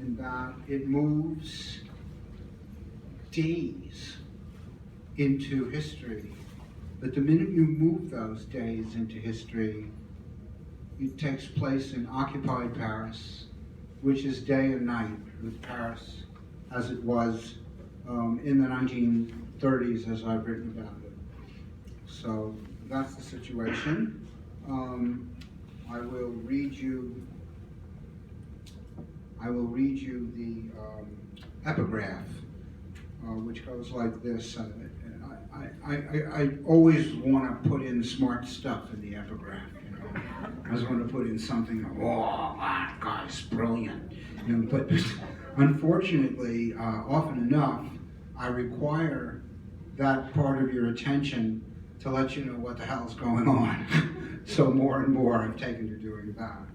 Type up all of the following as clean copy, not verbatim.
in that it moves days into history. But the minute you move those days into history, it takes place in occupied Paris, which is day and night with Paris as it was in the 1930s, as I've written about it. So that's the situation. I will read you the epigraph, which goes like this. I always want to put in smart stuff in the epigraph, you know. I just want to put in something, oh, that guy's brilliant. You know, but unfortunately, often enough, I require that part of your attention to let you know what the hell's going on. So more and more I've taken to doing that.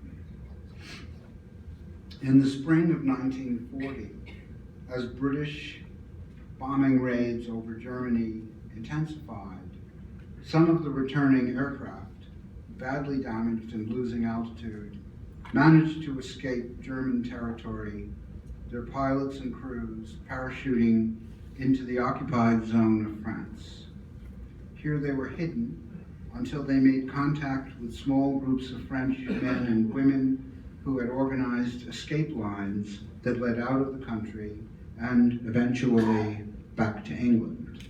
In the spring of 1940, as British bombing raids over Germany intensified, some of the returning aircraft, badly damaged and losing altitude, managed to escape German territory, their pilots and crews parachuting into the occupied zone of France. Here they were hidden until they made contact with small groups of French men and women who had organized escape lines that led out of the country and eventually back to England.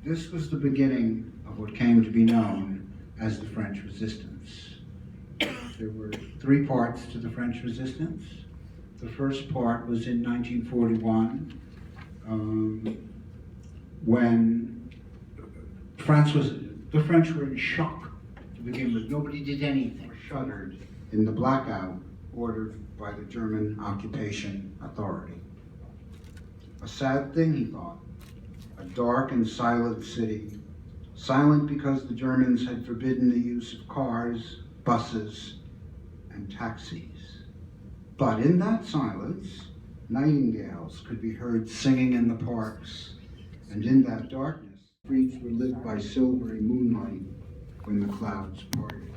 This was the beginning of what came to be known as the French Resistance. There were three parts to the French Resistance. The first part was in 1941, when the French were in shock to begin with. Nobody did anything, shuddered in the blackout ordered by the German occupation authority. A sad thing, he thought, a dark and silent city, silent because the Germans had forbidden the use of cars, buses, and taxis. But in that silence, nightingales could be heard singing in the parks, and in that darkness, streets were lit by silvery moonlight when the clouds parted.